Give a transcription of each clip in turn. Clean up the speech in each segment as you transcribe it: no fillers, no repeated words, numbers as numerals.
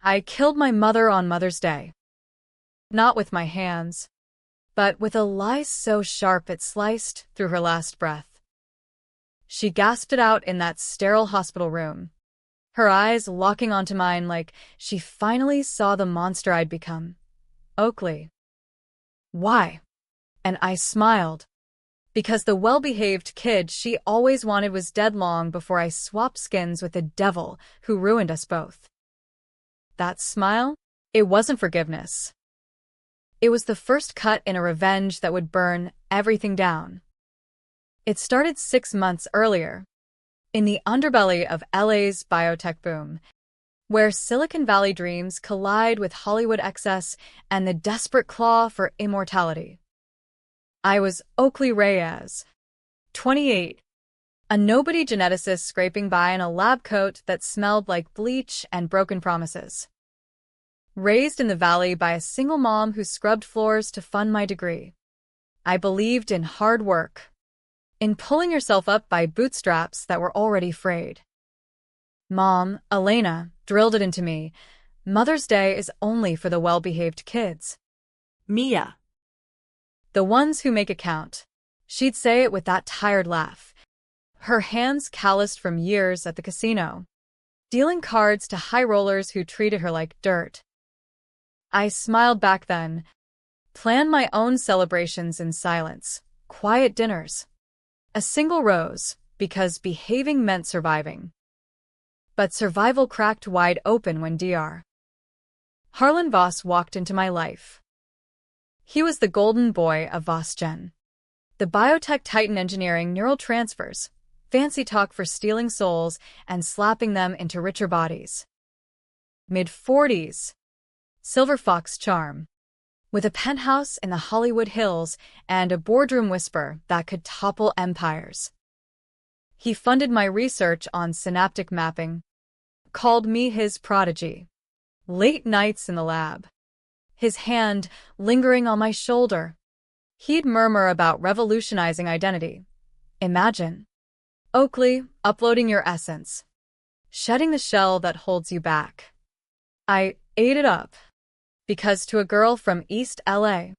I killed my mother on Mother's Day. Not with my hands, but with a lie so sharp it sliced through her last breath. She gasped it out in that sterile hospital room, her eyes locking onto mine like she finally saw the monster I'd become. Oakley. Why? And I smiled, because the well-behaved kid she always wanted was dead long before I swapped skins with the devil who ruined us both. That smile? It wasn't forgiveness. It was the first cut in a revenge that would burn everything down. It started 6 months earlier, in the underbelly of LA's biotech boom, where Silicon Valley dreams collide with Hollywood excess and the desperate claw for immortality. I was Oakley Reyes, 28, a nobody geneticist scraping by in a lab coat that smelled like bleach and broken promises. Raised in the valley by a single mom who scrubbed floors to fund my degree. I believed in hard work, in pulling yourself up by bootstraps that were already frayed. Mom, Elena, drilled it into me. Mother's Day is only for the well-behaved kids. Mia. The ones who make it count. She'd say it with that tired laugh, her hands calloused from years at the casino, dealing cards to high rollers who treated her like dirt. I smiled back then, planned my own celebrations in silence, quiet dinners. A single rose, because behaving meant surviving. But survival cracked wide open when Dr. Harlan Voss walked into my life. He was the golden boy of VossGen. The biotech titan engineering neural transfers, fancy talk for stealing souls and slapping them into richer bodies. Mid-40s. Silver fox charm. With a penthouse in the Hollywood Hills and a boardroom whisper that could topple empires. He funded my research on synaptic mapping, called me his prodigy. Late nights in the lab, his hand lingering on my shoulder. He'd murmur about revolutionizing identity. Imagine, Oakley, uploading your essence, shedding the shell that holds you back. I ate it up, because to a girl from East LA,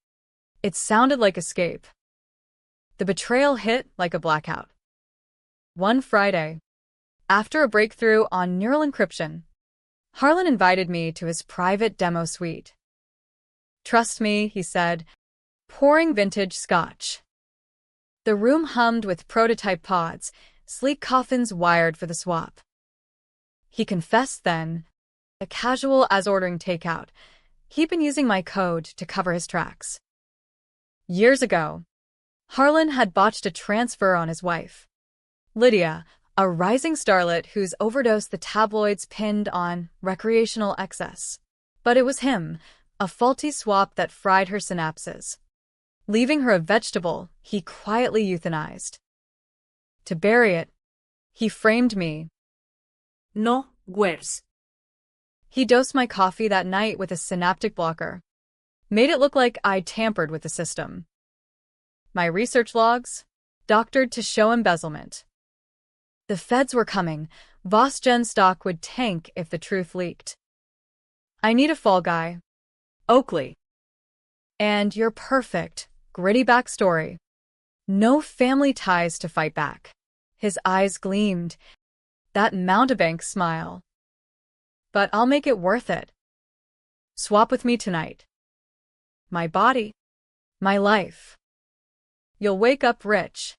it sounded like escape. The betrayal hit like a blackout. One Friday, after a breakthrough on neural encryption, Harlan invited me to his private demo suite. Trust me, he said, pouring vintage scotch. The room hummed with prototype pods, sleek coffins wired for the swap. He confessed then, as casual as ordering takeout, he'd been using my code to cover his tracks. Years ago, Harlan had botched a transfer on his wife, Lydia, a rising starlet whose overdose the tabloids pinned on recreational excess. But it was him, a faulty swap that fried her synapses, leaving her a vegetable he quietly euthanized. To bury it, he framed me. No, worse. He dosed my coffee that night with a synaptic blocker, made it look like I'd tampered with the system. My research logs, doctored to show embezzlement. The feds were coming. VossGen stock would tank if the truth leaked. I need a fall guy. Oakley. And your perfect, gritty backstory. No family ties to fight back. His eyes gleamed. That mountebank smile. But I'll make it worth it. Swap with me tonight. My body. My life. You'll wake up rich.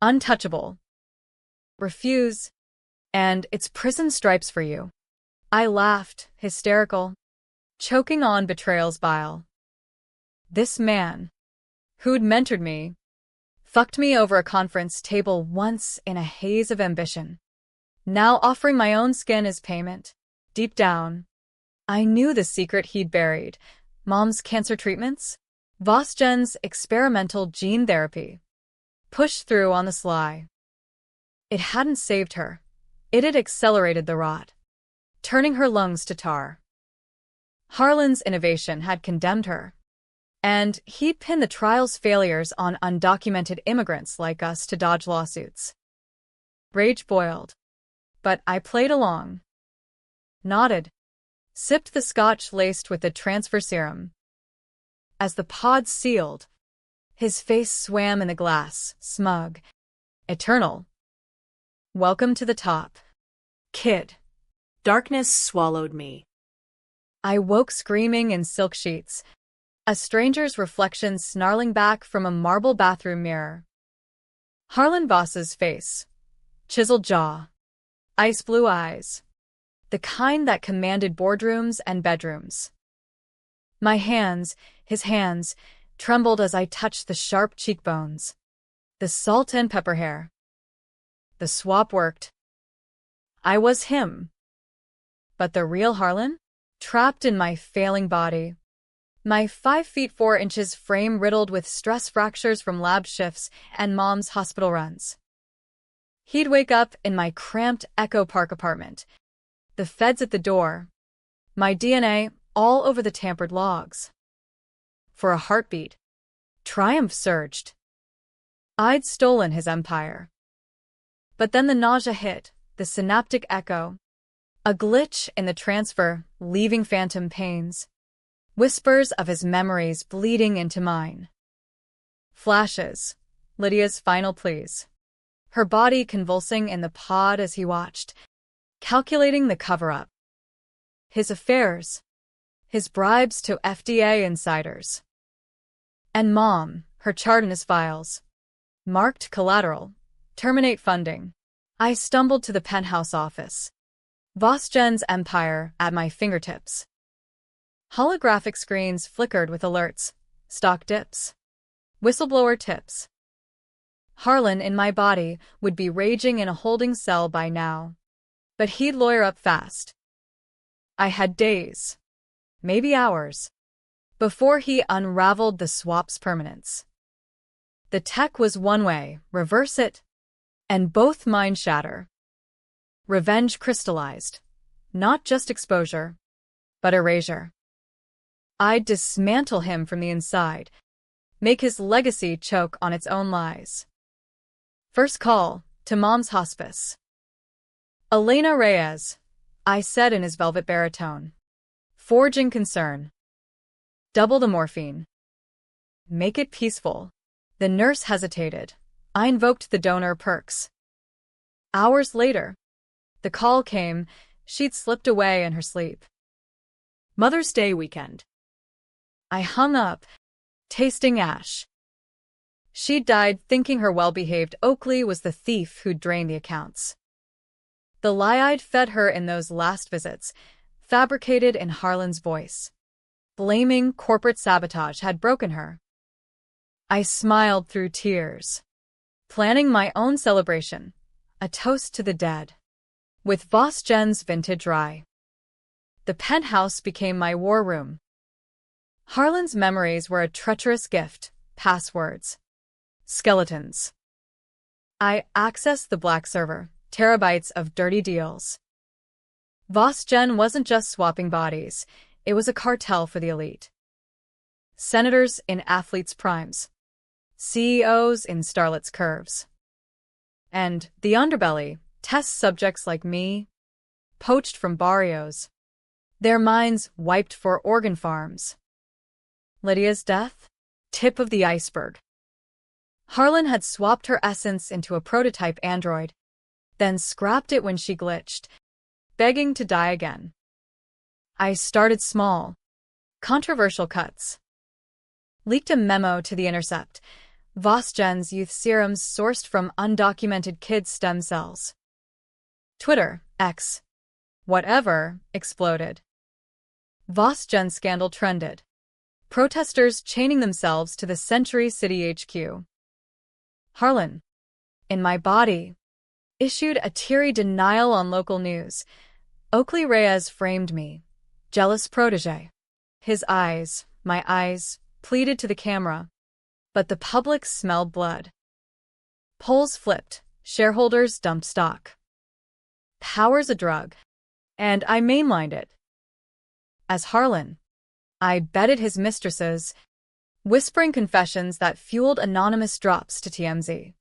Untouchable. Refuse, and it's prison stripes for you. I laughed, hysterical, choking on betrayal's bile. This man, who'd mentored me, fucked me over a conference table once in a haze of ambition. Now offering my own skin as payment. Deep down, I knew the secret he'd buried. Mom's cancer treatments, VossGen's experimental gene therapy. Pushed through on the sly. It hadn't saved her. It had accelerated the rot, turning her lungs to tar. Harlan's innovation had condemned her, and he'd pinned the trial's failures on undocumented immigrants like us to dodge lawsuits. Rage boiled, but I played along. Nodded. sipped the scotch laced with the transfer serum. As the pod sealed, his face swam in the glass, smug, eternal. Welcome to the top, kid. Darkness swallowed me. I woke screaming in silk sheets, a stranger's reflection snarling back from a marble bathroom mirror. Harlan Voss's face, chiseled jaw, ice blue eyes, the kind that commanded boardrooms and bedrooms. My hands, his hands, trembled as I touched the sharp cheekbones, the salt and pepper hair. The swap worked. I was him. But the real Harlan? Trapped in my failing body. My 5 feet 4 inches frame riddled with stress fractures from lab shifts and mom's hospital runs. He'd wake up in my cramped Echo Park apartment, the feds at the door, my DNA all over the tampered logs. For a heartbeat, triumph surged. I'd stolen his empire. But then the nausea hit, the synaptic echo. A glitch in the transfer, leaving phantom pains. Whispers of his memories bleeding into mine. Flashes. Lydia's final pleas. Her body convulsing in the pod as he watched, calculating the cover-up. His affairs. His bribes to FDA insiders. And Mom, her chart in his files. Marked collateral. Terminate funding. I stumbled to the penthouse office. VossGen's empire at my fingertips. Holographic screens flickered with alerts, stock dips, whistleblower tips. Harlan in my body would be raging in a holding cell by now. But he'd lawyer up fast. I had days, maybe hours, before he unraveled the swap's permanence. The tech was one way, reverse it, and both minds shatter. Revenge crystallized, not just exposure, but erasure. I'd dismantle him from the inside, make his legacy choke on its own lies. First call, to Mom's hospice. Elena Reyes, I said in his velvet baritone. Forging concern. Double the morphine. Make it peaceful. The nurse hesitated. I invoked the donor perks. Hours later, the call came. She'd slipped away in her sleep. Mother's Day weekend. I hung up, tasting ash. She died thinking her well-behaved Oakley was the thief who'd drained the accounts. The lie I'd fed her in those last visits, fabricated in Harlan's voice. Blaming corporate sabotage had broken her. I smiled through tears, planning my own celebration, a toast to the dead. With VossGen's vintage rye. The penthouse became my war room. Harlan's memories were a treacherous gift, passwords, skeletons. I accessed the black server, terabytes of dirty deals. VossGen wasn't just swapping bodies, it was a cartel for the elite. Senators in athletes' primes. CEOs in starlets' curves. And the underbelly, test subjects like me, poached from barrios, their minds wiped for organ farms. Lydia's death? Tip of the iceberg. Harlan had swapped her essence into a prototype android, then scrapped it when she glitched, begging to die again. I started small. Controversial cuts. Leaked a memo to The Intercept. VossGen's youth serums sourced from undocumented kids' stem cells. Twitter, X, whatever, exploded. VossGen scandal trended. Protesters chaining themselves to the Century City HQ. Harlan, in my body, issued a teary denial on local news. Oakley Reyes framed me. Jealous protege. His eyes, my eyes, pleaded to the camera. But the public smelled blood. Polls flipped. Shareholders dumped stock. Power's a drug. And I mainlined it. As Harlan, I bedded his mistresses, whispering confessions that fueled anonymous drops to TMZ.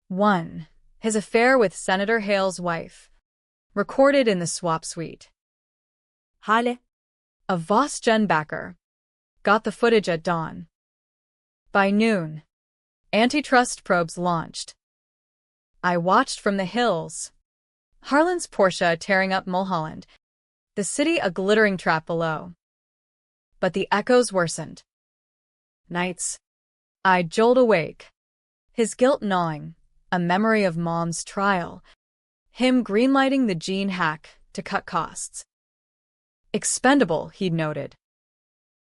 1. His affair with Senator Hale's wife. Recorded in the swap suite. Hale. A Vosgen backer. Got the footage at dawn. By noon, antitrust probes launched. I watched from the hills. Harlan's Porsche tearing up Mulholland, the city a glittering trap below. But the echoes worsened. Nights. I jolt awake. His guilt gnawing, a memory of Mom's trial. Him greenlighting the gene hack to cut costs. Expendable, he'd noted.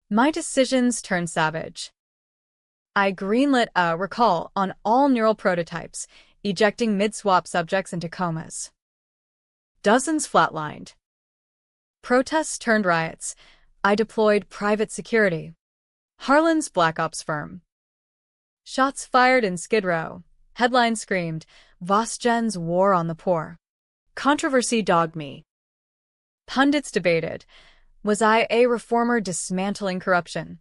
My decisions turned savage. I greenlit a recall on all neural prototypes, ejecting mid-swap subjects into comas. Dozens flatlined. Protests turned riots. I deployed private security. Harlan's Black Ops firm. Shots fired in Skid Row. Headlines screamed, Vosgen's war on the poor. Controversy dogged me. Pundits debated, was I a reformer dismantling corruption?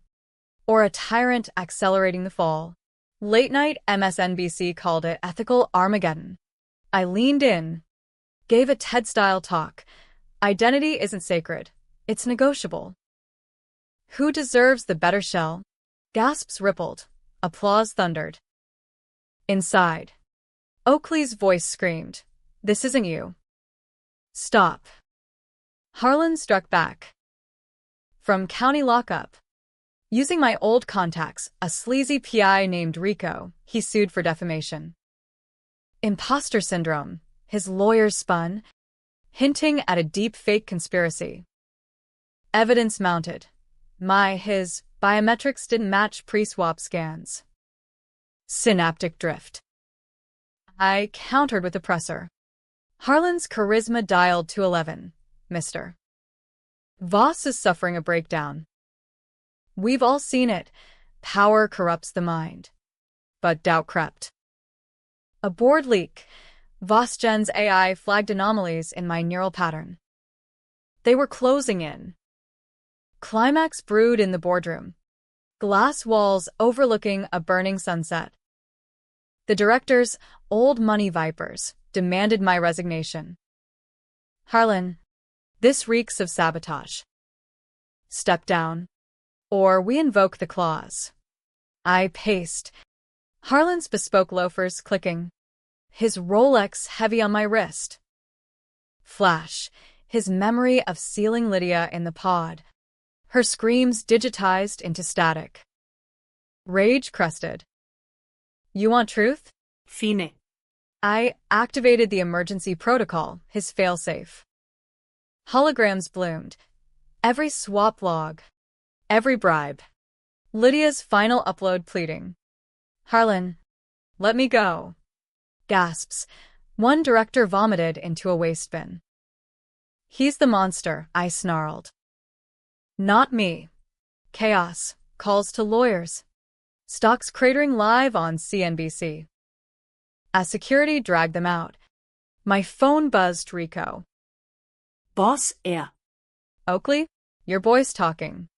Or a tyrant accelerating the fall? Late-night MSNBC called it ethical Armageddon. I leaned in, gave a TED-style talk. Identity isn't sacred. It's negotiable. Who deserves the better shell? Gasps rippled. Applause thundered. Inside, Oakley's voice screamed, "This isn't you. Stop." Harlan struck back. From county lockup. Using my old contacts, a sleazy PI named Rico, he sued for defamation. Imposter syndrome, his lawyers spun, hinting at a deep fake conspiracy. Evidence mounted. His biometrics didn't match pre-swap scans. Synaptic drift. I countered with the presser. Harlan's charisma dialed to 11, Mr. Voss is suffering a breakdown. We've all seen it. Power corrupts the mind. But doubt crept. A board leak. Vosgen's AI flagged anomalies in my neural pattern. They were closing in. Climax brewed in the boardroom. Glass walls overlooking a burning sunset. The directors, old money vipers, demanded my resignation. Harlan, this reeks of sabotage. Step down, or we invoke the clause. I paced. Harlan's bespoke loafers clicking. His Rolex heavy on my wrist. Flash, his memory of sealing Lydia in the pod. Her screams digitized into static. Rage crested. You want truth? Fine. I activated the emergency protocol, his failsafe. Holograms bloomed. Every swap log. Every bribe. Lydia's final upload pleading. Harlan, let me go. Gasps. One director vomited into a waste bin. He's the monster, I snarled. Not me. Chaos. Calls to lawyers. Stocks cratering live on CNBC. As security dragged them out, my phone buzzed Rico. Boss Air. Oakley, your boy's talking.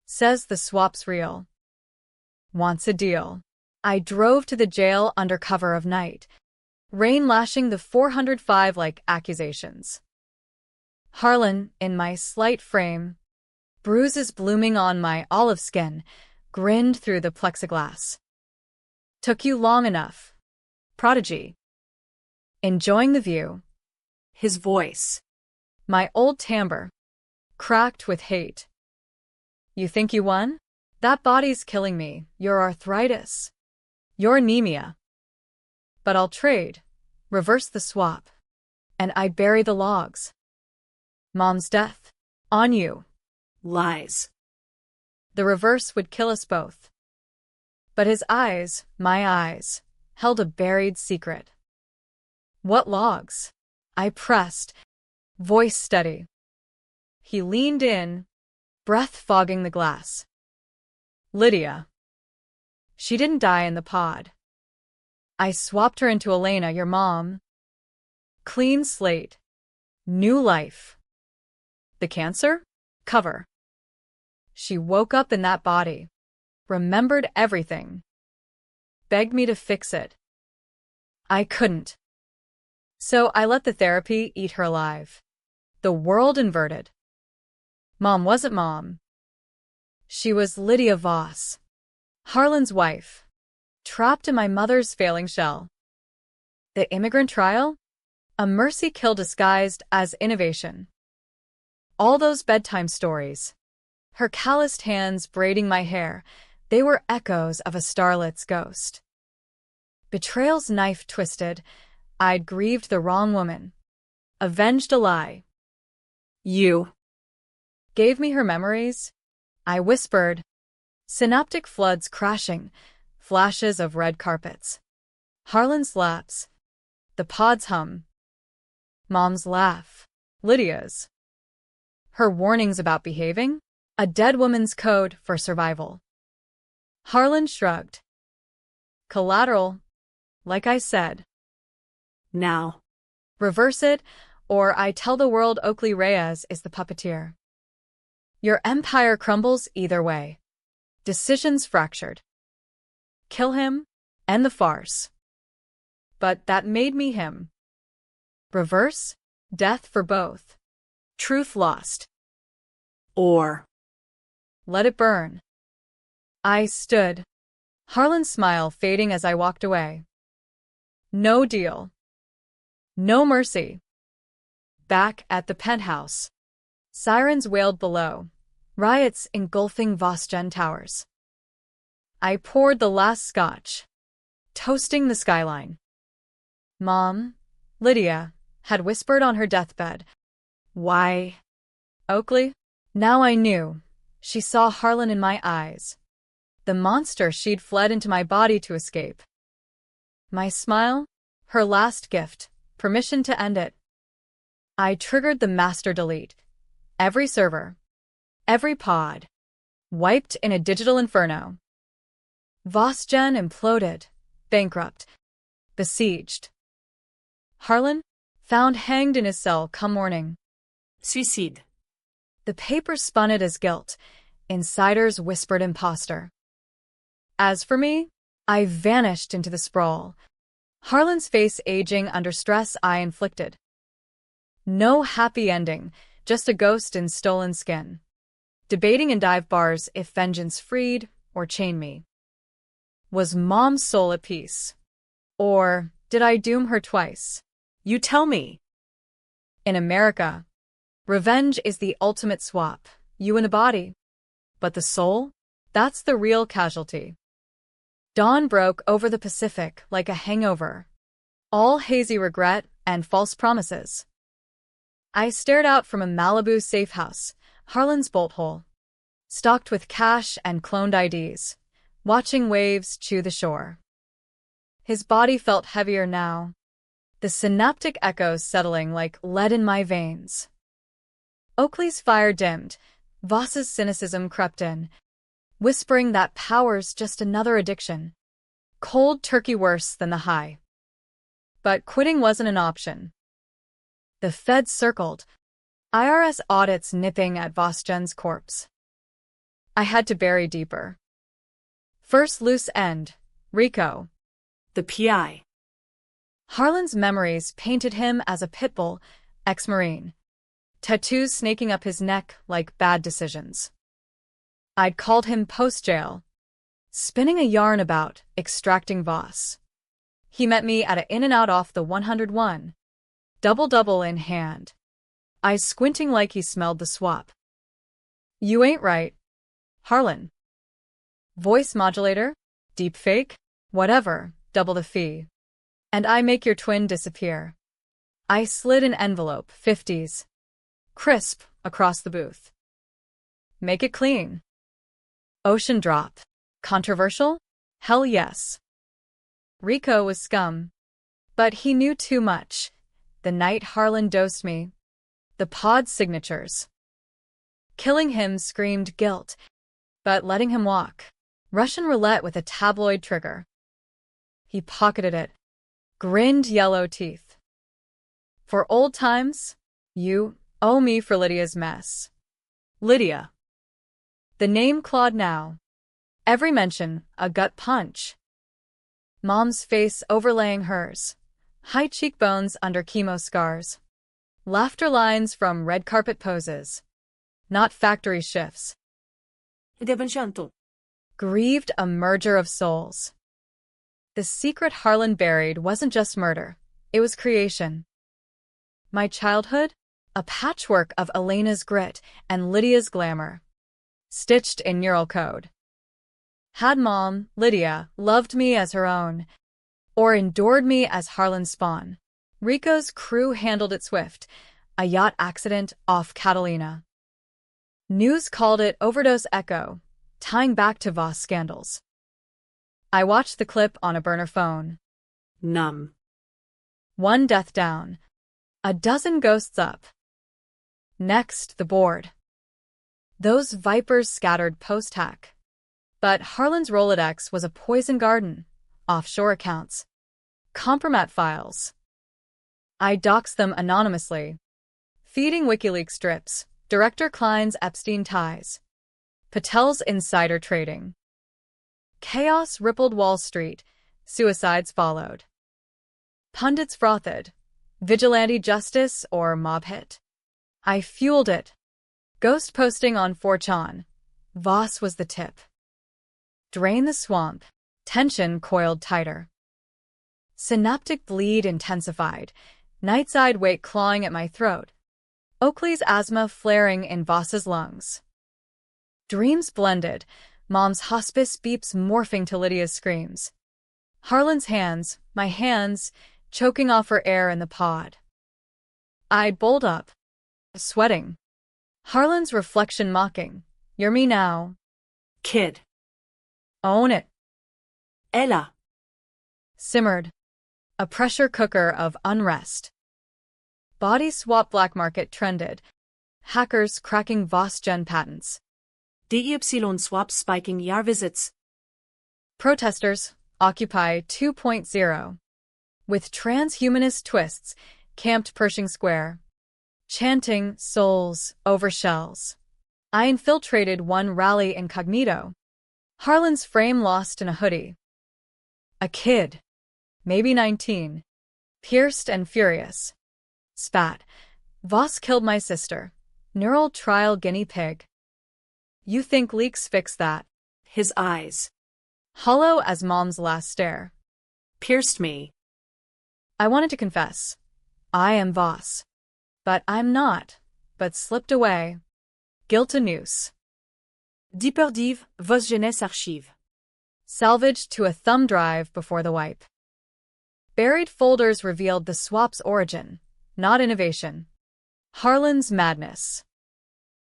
Says the swap's real. Wants a deal. I drove to the jail under cover of night. Rain lashing the 405 like accusations. Harlan, in my slight frame, bruises blooming on my olive skin, grinned through the plexiglass. Took you long enough. Prodigy. Enjoying the view. His voice. My old timbre. Cracked with hate. You think you won? That body's killing me. Your arthritis. Your anemia. But I'll trade. Reverse the swap. And I bury the logs. Mom's death. On you. Lies. The reverse would kill us both. But his eyes, my eyes, held a buried secret. What logs? I pressed, voice steady. He leaned in, breath fogging the glass. Lydia. She didn't die in the pod. I swapped her into Elena, your mom. Clean slate. New life. The cancer? Cover. She woke up in that body. Remembered everything. Begged me to fix it. I couldn't. So I let the therapy eat her alive. The world inverted. Mom wasn't Mom. She was Lydia Voss, Harlan's wife, trapped in my mother's failing shell. The immigrant trial? A mercy kill disguised as innovation. All those bedtime stories. Her calloused hands braiding my hair, they were echoes of a starlet's ghost. Betrayal's knife twisted, I'd grieved the wrong woman. Avenged a lie. You Gave me her memories? I whispered. Synaptic floods crashing, flashes of red carpets. Harlan's lapse. The pod's hum. Mom's laugh. Lydia's. Her warnings about behaving? A dead woman's code for survival. Harlan shrugged. Collateral. Like I said. now. Reverse it, or I tell the world Oakley Reyes is the puppeteer. Your empire crumbles either way. Decisions fractured. Kill him, end the farce. But that made me him. Reverse, death for both. Truth lost. Or Let it burn. I stood, Harlan's smile fading as I walked away. No deal. No mercy. Back at the penthouse. Sirens wailed below, riots engulfing Vosgen towers. I poured the last scotch, toasting the skyline. Mom, Lydia, had whispered on her deathbed. Why? Oakley? Now I knew. She saw Harlan in my eyes. The monster she'd fled into my body to escape. My smile? Her last gift, permission to end it. I triggered the master delete. Every server. Every pod. Wiped in a digital inferno. Vosgen imploded. Bankrupt. Besieged. Harlan? Found hanged in his cell come morning. suicide. The paper spun it as guilt. Insiders whispered imposter. As for me, I vanished into the sprawl. Harlan's face aging under stress I inflicted. No happy ending, just a ghost in stolen skin. Debating in dive bars if vengeance freed or chained me. Was Mom's soul at peace? Or did I doom her twice? You tell me. In America, revenge is the ultimate swap, you and a body. But the soul? That's the real casualty. Dawn broke over the Pacific like a hangover. All hazy regret and false promises. I stared out from a Malibu safe house, Harlan's bolt hole, stocked with cash and cloned IDs, watching waves chew the shore. His body felt heavier now, the synaptic echoes settling like lead in my veins. Oakley's fire dimmed, Voss's cynicism crept in, whispering that power's just another addiction. Cold turkey worse than the high. But quitting wasn't an option. The feds circled, IRS audits nipping at Vosgen's corpse. I had to bury deeper. First loose end, Rico. The PI. Harlan's memories painted him as a pit bull, ex-Marine. Tattoos snaking up his neck like bad decisions. I'd called him post-jail, spinning a yarn about extracting Voss. He met me at a in-and-out off the 101. Double-double in hand. Eyes squinting like he smelled the swap. You ain't right, Harlan. Voice modulator? Deep fake? Whatever, double the fee. And I make your twin disappear. I slid an envelope, 50s. Crisp, across the booth. Make it clean. Ocean drop. Controversial? Hell yes. Rico was scum. But he knew too much. The night Harlan dosed me. The pod signatures. Killing him screamed guilt, but letting him walk. Russian roulette with a tabloid trigger. He pocketed it. Grinned yellow teeth. For old times, you owe me for Lydia's mess. Lydia. The name clawed now. Every mention, a gut punch. Mom's face overlaying hers. High cheekbones under chemo scars. Laughter lines from red carpet poses. not factory shifts. Ed enchanto. Grieved a merger of souls. The secret Harlan buried wasn't just murder, it was creation. My childhood? A patchwork of Elena's grit and Lydia's glamour, stitched in neural code. Had Mom, Lydia, loved me as her own, or endured me as Harlan's spawn, Rico's crew handled it swift, a yacht accident off Catalina. News called it overdose echo, tying back to Voss scandals. I watched the clip on a burner phone. Numb. One death down. A dozen ghosts up. Next, the board. Those vipers scattered post-hack. But Harlan's Rolodex was a poison garden, offshore accounts, compromat files. I doxed them anonymously. Feeding WikiLeaks strips, Director Klein's Epstein ties, Patel's insider trading. Chaos rippled Wall Street, suicides followed. Pundits frothed, vigilante justice or mob hit. I fueled it. Ghost posting on 4chan. Voss was the tip. Drain the swamp. Tension coiled tighter. Synaptic bleed intensified. Night-side weight clawing at my throat. Oakley's asthma flaring in Voss's lungs. Dreams blended. Mom's hospice beeps morphing to Lydia's screams. Harlan's hands, my hands, choking off her air in the pod. I bowled up, sweating. Harlan's reflection mocking. You're me now. Kid. Own it. Ella. Simmered. A pressure cooker of unrest. Body swap black market trended. Hackers cracking Voss Gen patents. DY swap spiking Yar visits. Protesters, Occupy 2.0. With transhumanist twists, camped Pershing Square. Chanting souls over shells. I infiltrated one rally incognito. Harlan's frame lost in a hoodie. A kid, maybe 19, pierced and furious. Spat. Voss killed my sister. Neural trial guinea pig. You think leaks fix that? His eyes. Hollow as Mom's last stare. Pierced me. I wanted to confess. I am Voss. But I'm not, but slipped away. Guilt a noose. Deeperdive, Vos jeunesse archive. Salvaged to a thumb drive before the wipe. Buried folders revealed the swap's origin, not innovation. Harlan's madness.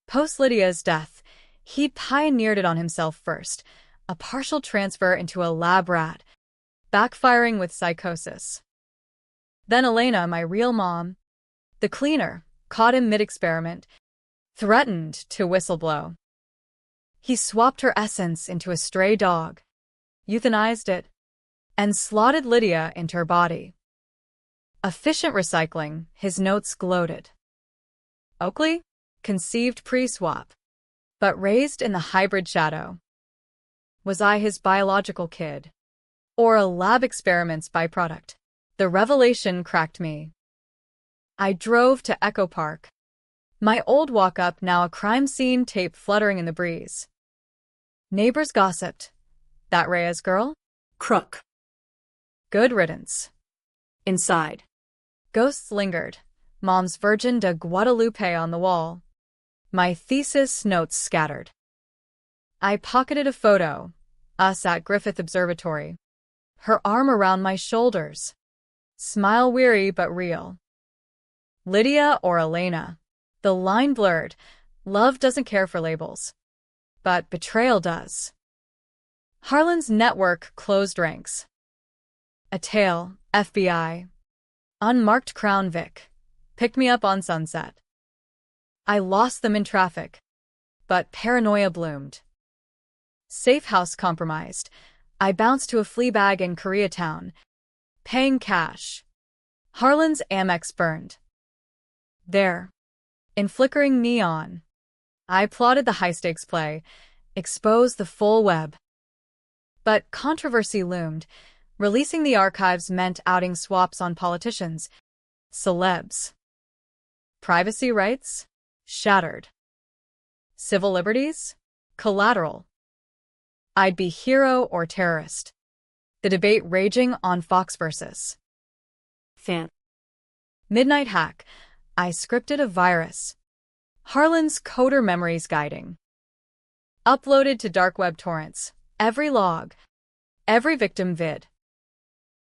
Post Lydia's death, he pioneered it on himself first, a partial transfer into a lab rat, backfiring with psychosis. Then Elena, my real mom, the cleaner, caught him mid-experiment, threatened to whistleblow. He swapped her essence into a stray dog, euthanized it, and slotted Lydia into her body. Efficient recycling, his notes gloated. Oakley? Conceived pre-swap, but raised in the hybrid shadow. Was I his biological kid? Or a lab experiment's byproduct? The revelation cracked me. I drove to Echo Park. My old walk-up now a crime scene tape fluttering in the breeze. Neighbors gossiped. That Reyes girl? Crook. Good riddance. Inside. Ghosts lingered. Mom's Virgin de Guadalupe on the wall. My thesis notes scattered. I pocketed a photo. Us at Griffith Observatory. Her arm around my shoulders. Smile weary but real. Lydia or Elena. The line blurred. Love doesn't care for labels. But betrayal does. Harlan's network closed ranks. A tail, FBI. Unmarked Crown Vic. Picked me up on Sunset. I lost them in traffic. But paranoia bloomed. Safe house compromised. I bounced to a flea bag in Koreatown. Paying cash. Harlan's Amex burned. There. In flickering neon. I plotted the high-stakes play, exposed the full web. But controversy loomed. Releasing the archives meant outing swaps on politicians, celebs. Privacy rights? Shattered. Civil liberties? Collateral. I'd be hero or terrorist. The debate raging on Fox versus Fan. Midnight Hack. I scripted a virus. Harlan's coder memories guiding. Uploaded to dark web torrents. Every log. Every victim vid.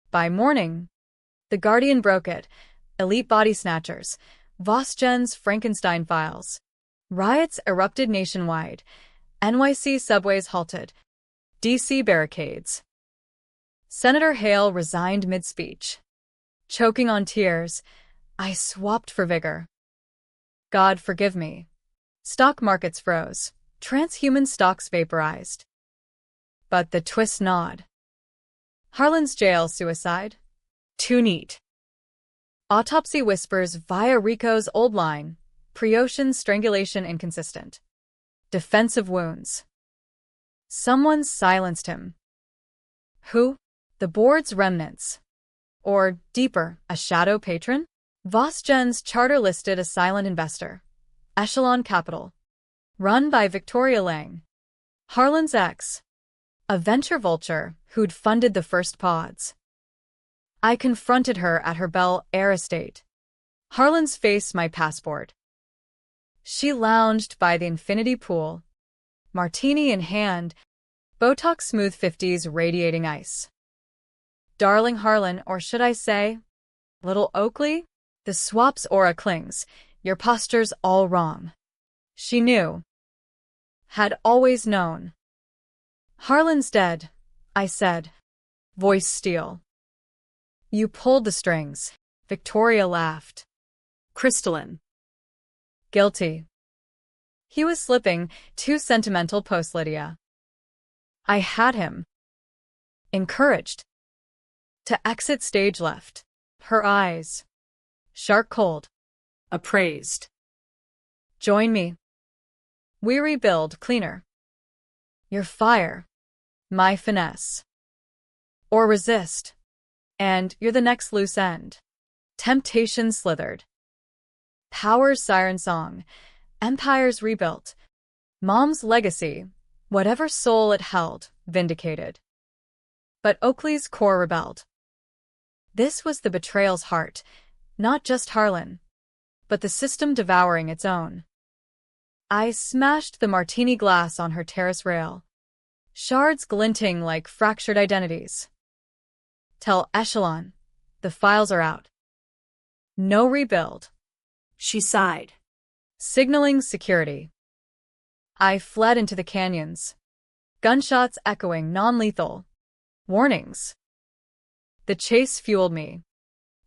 By morning, The Guardian broke it. Elite body snatchers. Vosgen's Frankenstein files. Riots erupted nationwide. NYC subways halted. DC barricades. Senator Hale resigned mid-speech. Choking on tears, I swapped for vigor. God forgive me. Stock markets froze. Transhuman stocks vaporized. But the twist gnawed. Harlan's jail suicide? Too neat. Autopsy whispers via Rico's old line. Pre-ocean strangulation inconsistent. Defensive wounds. Someone silenced him. Who? The board's remnants. Or, deeper, a shadow patron? Vosgen's charter listed a silent investor. Echelon Capital. Run by Victoria Lang. Harlan's ex. A venture vulture who'd funded the first pods. I confronted her at her Bel Air estate. Harlan's face my passport. She lounged by the infinity pool. Martini in hand, Botox smooth 50s radiating ice. Darling Harlan, or should I say, Little Oakley? The swap's aura clings. Your posture's all wrong. She knew. Had always known. Harlan's dead, I said. Voice steel. You pulled the strings. Victoria laughed. Crystalline. Guilty. He was slipping, too sentimental post Lydia. I had him. Encouraged. To exit stage left. Her eyes. Shark cold. Appraised. Join me. We rebuild cleaner. Your fire. My finesse. Or resist. And you're the next loose end. Temptation slithered. Power's siren song. Empire's rebuilt. Mom's legacy, whatever soul it held, vindicated. But Oakley's core rebelled. This was the betrayal's heart, not just Harlan, but the system devouring its own. I smashed the martini glass on her terrace rail, shards glinting like fractured identities. Tell Echelon, the files are out. No rebuild. She sighed. Signaling security. I fled into the canyons. Gunshots echoing non-lethal. Warnings. The chase fueled me.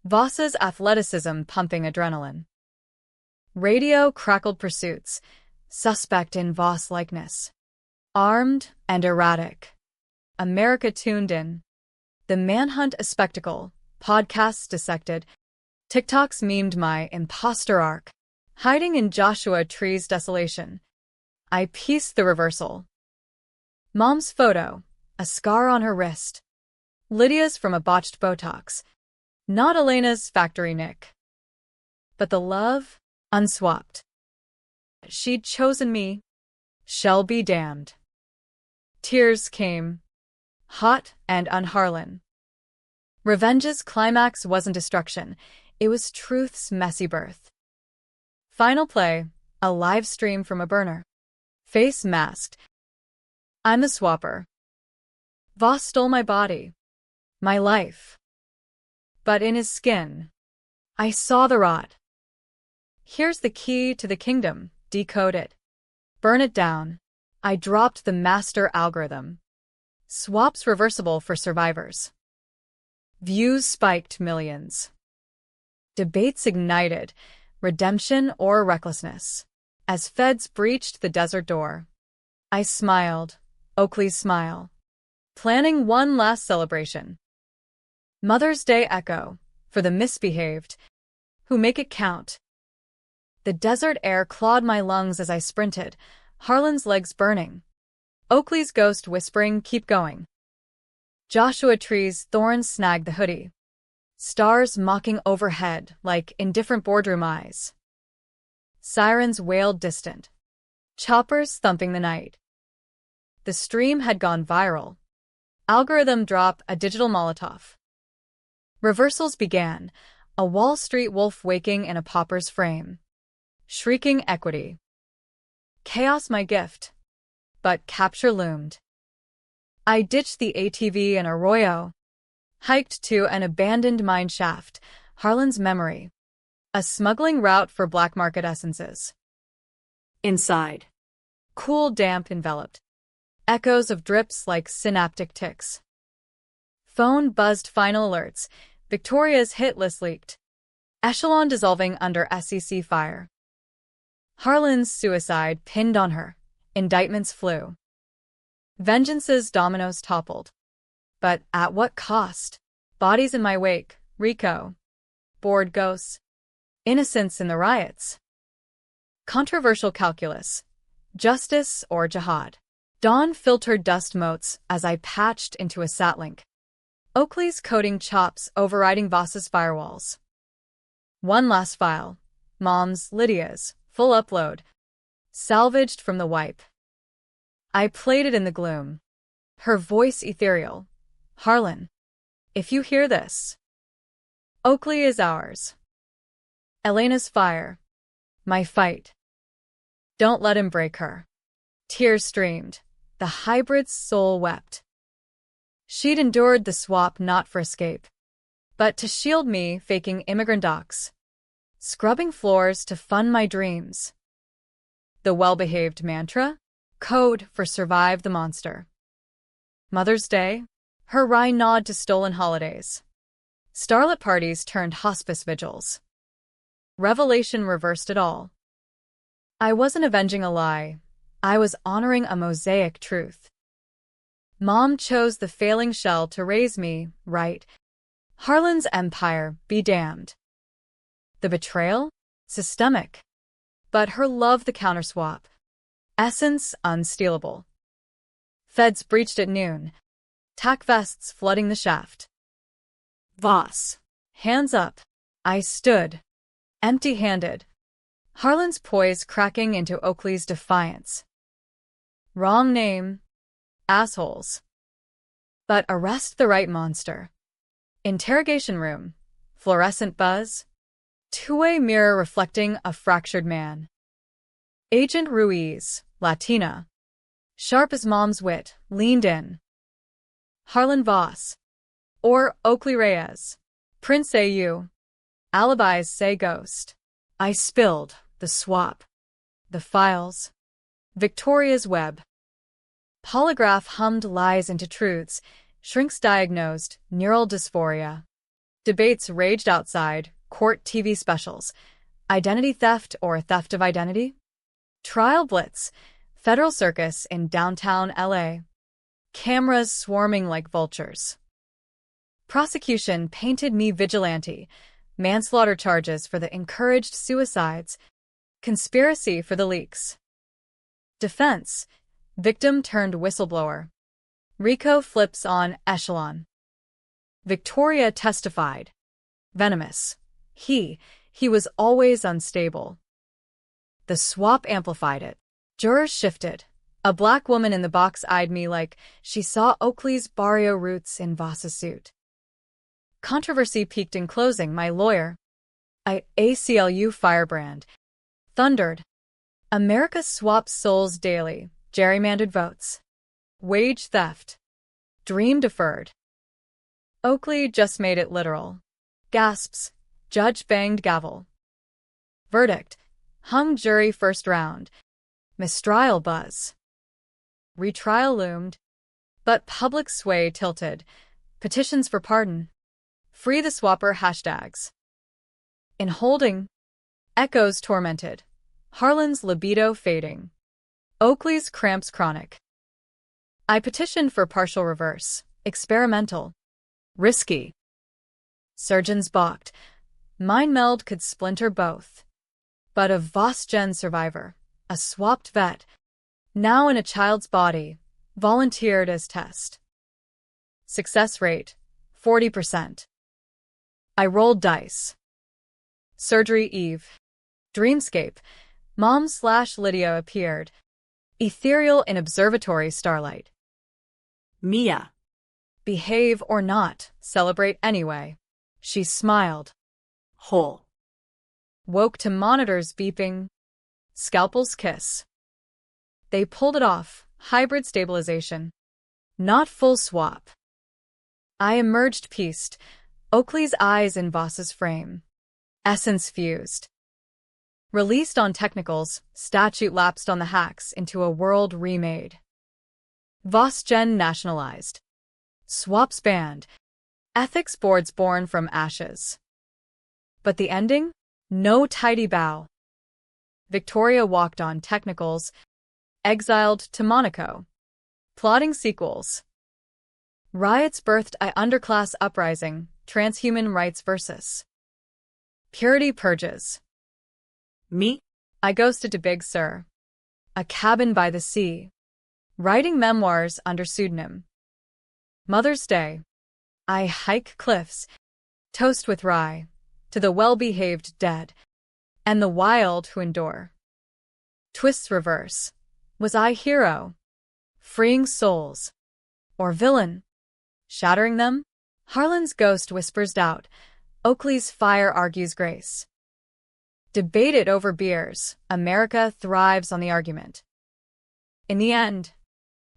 Voss's athleticism pumping adrenaline. Radio crackled pursuits. Suspect in Voss likeness. Armed and erratic. America tuned in. The manhunt a spectacle. Podcasts dissected. TikToks memed my imposter arc. Hiding in Joshua Tree's desolation. I pieced the reversal. Mom's photo. A scar on her wrist. Lydia's from a botched Botox. Not Elena's factory nick. But the love, unswapped. She'd chosen me. Shall be damned. Tears came. Hot and unharlan. Revenge's climax wasn't destruction. It was truth's messy birth. Final play, a live stream from a burner. Face masked. I'm the swapper. Voss stole my body. My life. But in his skin, I saw the rot. Here's the key to the kingdom. Decode it. Burn it down. I dropped the master algorithm. Swaps reversible for survivors. Views spiked millions. Debates ignited. Redemption or recklessness. As feds breached the desert door. I smiled. Oakley's smile. Planning one last celebration. Mother's Day echo. For the misbehaved. Who make it count. The desert air clawed my lungs as I sprinted. Harlan's legs burning. Oakley's ghost whispering, keep going. Joshua Tree's thorns snagged the hoodie. Stars mocking overhead like indifferent boardroom eyes. Sirens wailed distant. Choppers thumping the night. The stream had gone viral. Algorithm drop a digital Molotov. Reversals began, a Wall Street wolf waking in a pauper's frame. Shrieking equity. Chaos my gift. But capture loomed. I ditched the ATV in Arroyo. Hiked to an abandoned mine shaft, Harlan's memory. A smuggling route for black market essences. Inside. Cool, damp, enveloped. Echoes of drips like synaptic ticks. Phone buzzed final alerts. Victoria's hit list leaked. Echelon dissolving under SEC fire. Harlan's suicide pinned on her. Indictments flew. Vengeance's dominoes toppled. But at what cost? Bodies in my wake, Rico. Bored ghosts. Innocents in the riots. Controversial calculus. Justice or jihad? Dawn filtered dust motes as I patched into a satlink. Oakley's coding chops overriding Voss's firewalls. One last file. Mom's, Lydia's, full upload. Salvaged from the wipe. I played it in the gloom. Her voice ethereal. Harlan. If you hear this. Oakley is ours. Elena's fire. My fight. Don't let him break her. Tears streamed. The hybrid's soul wept. She'd endured the swap not for escape, but to shield me faking immigrant docs. Scrubbing floors to fund my dreams. The well-behaved mantra? Code for survive the monster. Mother's Day? Her wry nod to stolen holidays. Starlit parties turned hospice vigils. Revelation reversed it all. I wasn't avenging a lie. I was honoring a mosaic truth. Mom chose the failing shell to raise me, right? Harlan's empire, be damned. The betrayal? Systemic. But her love the counterswap. Essence unstealable. Feds breached at noon. Tack vests flooding the shaft. Voss. Hands up. I stood. Empty-handed. Harlan's poise cracking into Oakley's defiance. Wrong name. Assholes. But arrest the right monster. Interrogation room. Fluorescent buzz. Two-way mirror reflecting a fractured man. Agent Ruiz, Latina. Sharp as mom's wit, leaned in. Harlan Voss. Or Oakley Reyes. Prince AU. Alibis say ghost. I spilled. The swap. The files. Victoria's web. Polygraph hummed lies into truths. Shrinks diagnosed. Neural dysphoria. Debates raged outside. Court TV specials. Identity theft or theft of identity? Trial blitz. Federal circus in downtown LA. Cameras swarming like vultures. Prosecution painted me vigilante. Manslaughter charges for the encouraged suicides. Conspiracy for the leaks. Defense. Victim turned whistleblower. Rico flips on echelon. Victoria testified. Venomous. He was always unstable. The swap amplified it. Jurors shifted. A black woman in the box eyed me like she saw Oakley's barrio roots in Voss's suit. Controversy peaked in closing. My lawyer, ACLU firebrand, thundered. America swaps souls daily. Gerrymandered votes. Wage theft. Dream deferred. Oakley just made it literal. Gasps. Judge banged gavel. Verdict. Hung jury first round. Mistrial buzz. Retrial loomed. But public sway tilted. Petitions for pardon. Free the swapper hashtags. In holding. Echoes tormented. Harlan's libido fading. Oakley's cramps chronic. I petitioned for partial reverse. Experimental. Risky. Surgeons balked. Mind meld could splinter both. But a Voss-gen survivor, a swapped vet, now in a child's body, volunteered as test. Success rate, 40%. I rolled dice. Surgery eve. Dreamscape. Mom/Lydia appeared. Ethereal in observatory starlight. Mia. Behave or not, celebrate anyway. She smiled. Whole. Woke to monitors beeping. Scalpel's kiss. They pulled it off, hybrid stabilization. Not full swap. I emerged pieced, Oakley's eyes in Voss's frame. Essence fused. Released on technicals, statute lapsed on the hacks into a world remade. Voss Gen nationalized. Swaps banned. Ethics boards born from ashes. But the ending? No tidy bow. Victoria walked on technicals, exiled to Monaco. Plotting sequels. Riots birthed a underclass uprising, transhuman rights versus purity purges. Me? I ghosted to Big Sur. A cabin by the sea. Writing memoirs under pseudonym. Mother's Day. I hike cliffs, toast with rye, to the well-behaved dead, and the wild who endure. Twists reverse. Was I hero? Freeing souls. Or villain? Shattering them? Harlan's ghost whispers doubt. Oakley's fire argues grace. Debated over beers, America thrives on the argument. In the end,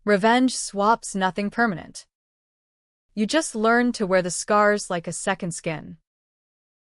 revenge swaps nothing permanent. You just learn to wear the scars like a second skin.